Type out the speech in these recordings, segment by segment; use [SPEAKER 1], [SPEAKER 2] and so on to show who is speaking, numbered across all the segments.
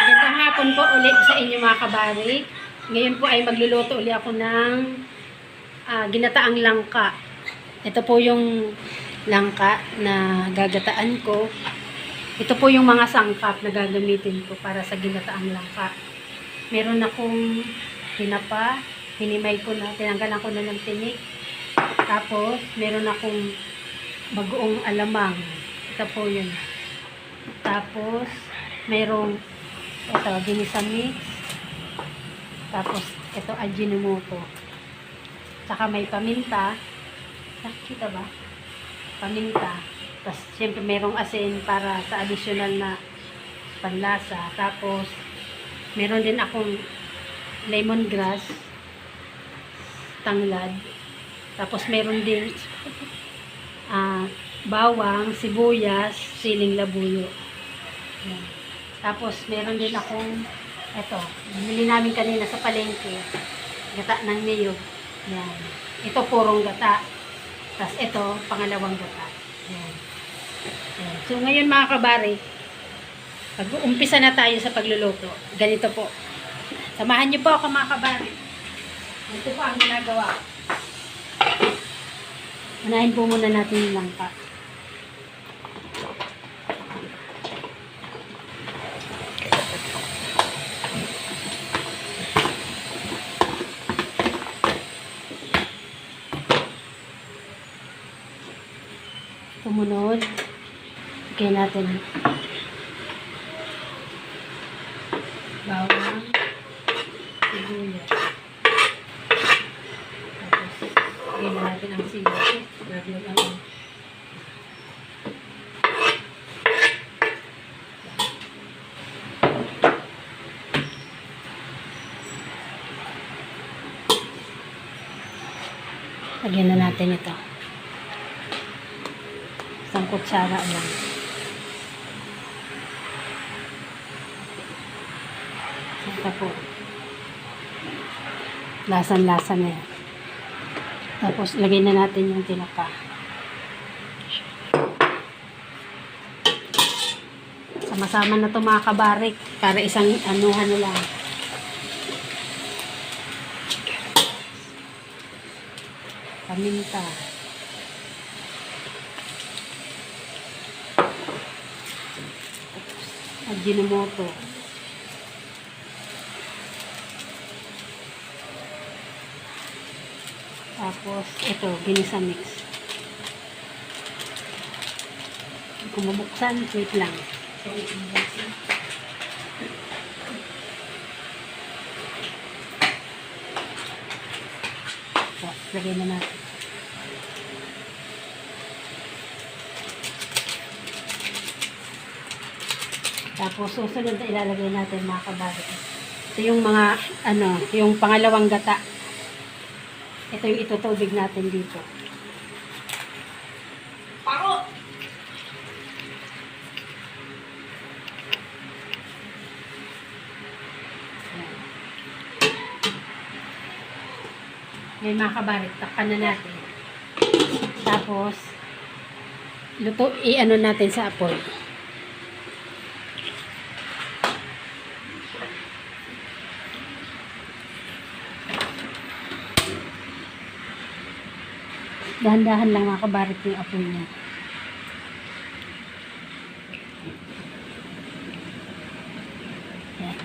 [SPEAKER 1] Magandang hapon po ulit sa inyo mga kabari. Ngayon po ay magluluto ulit ako ng ginataang langka. Ito po yung langka na gagataan ko. Ito po yung mga sangkap na gagamitin ko para sa ginataang langka. Meron akong tinapa, hinimay ko na, tinanggalan ko na ng tinik. Tapos, meron akong bagoong alamang. Ito po yun. Tapos, merong ito, ginisa mix. Tapos, ito, ajinomoto. Saka may paminta. Nakikita ba? Paminta. Tapos, syempre, merong asin para sa additional na panlasa. Tapos, meron din akong lemongrass, tanglad. Tapos, meron din bawang, sibuyas, siling labuyo. Yan. Tapos, meron din akong ito, bumili namin kanina sa palengke, gata ng niyog. Yan. Ito, purong gata. Tapos, ito, pangalawang gata. Yan. Yan. So, ngayon mga kabari, pag-umpisa na tayo sa pagluluto. Ganito po. Samahan niyo po ako mga kabari. Ito po ang ginagawa. Unahin po muna natin yung langka. Sumunod, lagyan natin bawang, sibuyas. Tapos, lagyan natin ang sili. Lagyan natin lagyan na natin ito. Isang kutsara lang. Ito po. Lasan-lasa na yan. Tapos, lagay na natin yung tinapa. Sama-sama na ito mga kabarik. Para isang anuhan na lang. Paminta. Ajinomoto. Tapos, ito, ginisa mix. Kung mabuksan, wait lang. So, lagay na natin. Tapos, susunod na ilalagay natin mga kabari. Ito yung mga, yung pangalawang gata. Ito yung itutubig natin dito. Paro! Ngayon mga kabari, takpan na natin. Tapos, i-ano natin sa apoy. Dahan-dahan lang mga kabarit yung apoy niya.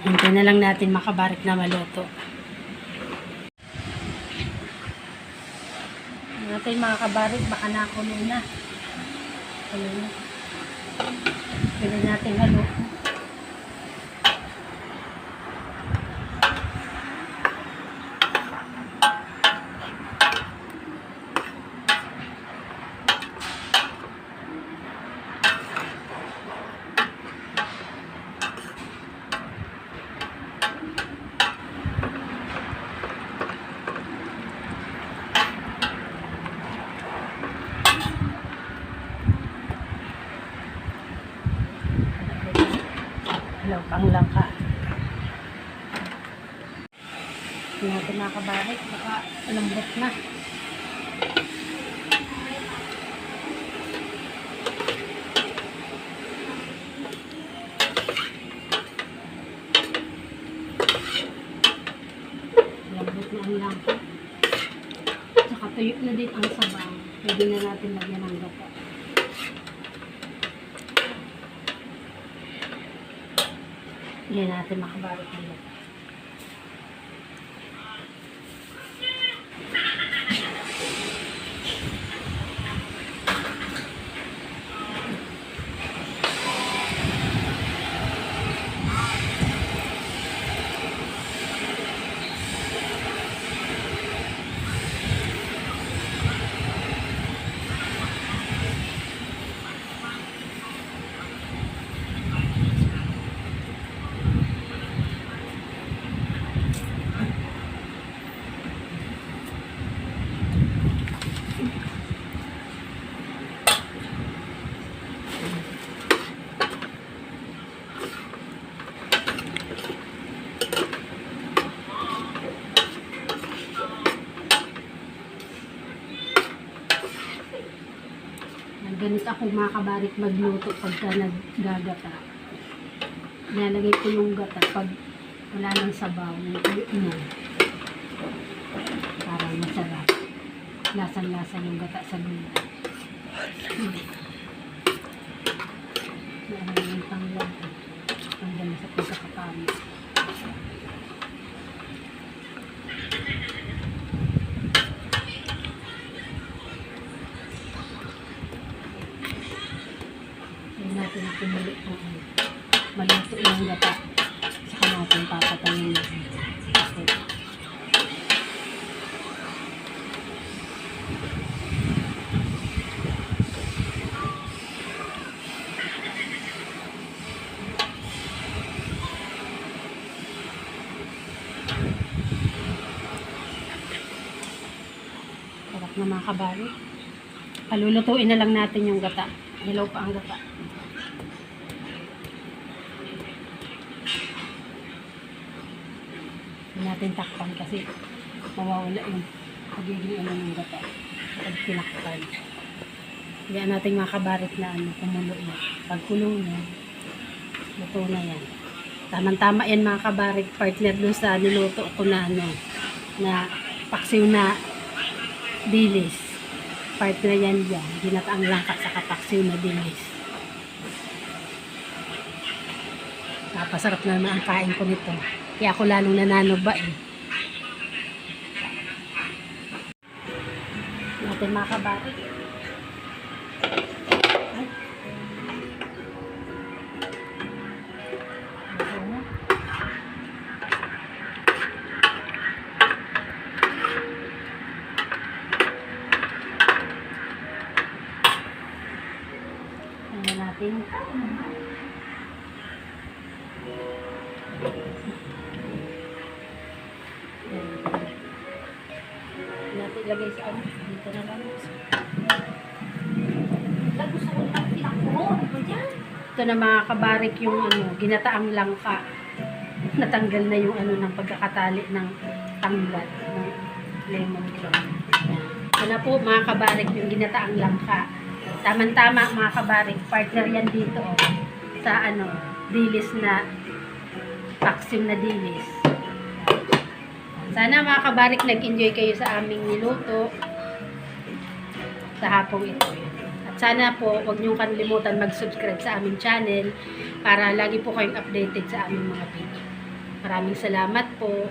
[SPEAKER 1] Hintay na lang natin makabarit na maluto. Natin mga kabarit, baka nakulo na. Pwede natin halo. Pang langka. Hindi natin nakabalik. Baka lambot na. Tuyo na din ang sabaw. Pwede na natin lagyan ng gata. Yan natin makabalot ng gata. Ganito ako mga kabarik magluto pagka naggagata. Nilalagay ko yung gata pag wala nang sabaw. Tuyo na. Para masarap. Lasang-lasa yung gata sa gulay. Nilalagay yung panglag. Ang dami sa pagkakapamit. Natin pumulit po maluto yung gata, saka natin papatayin natin. Okay. Sarap na mga kabari. Palulutuin na lang natin yung gata. Hilaw pa ang gata. Hindi natin takpan kasi mawawala yung pagiging ng gata pag tinakpan. Hindi natin makabarik na kumulo na. Pag kulong na, luto na yan. Tamang-tama yan mga kabarik, partner doon sa niluto ko na na paksiw na dilis. Partner yan dyan, ginataang langka sa kapaksiw na dilis. Napasarap na naman ang kain ko nito. Kaya ako lalong nananoba eh. Natin mga kabarik. Ay. Ayan natin. Natin ilagay sa ano. Dito na lang. Ito na mga kabarik yung ginataang langka. Natanggal na yung ng pagkakatali ng tanglat ng lemongrass. Ito na po mga kabarik yung ginataang langka. Tama-tama mga kabarik. Partner yan dito sa dilis na paksiw na dilis. Sana mga kabarik nag-enjoy kayo sa aming niluto sa hapong ito. At sana po huwag niyong kalimutan mag-subscribe sa aming channel para lagi po kayong updated sa aming mga video. Maraming salamat po.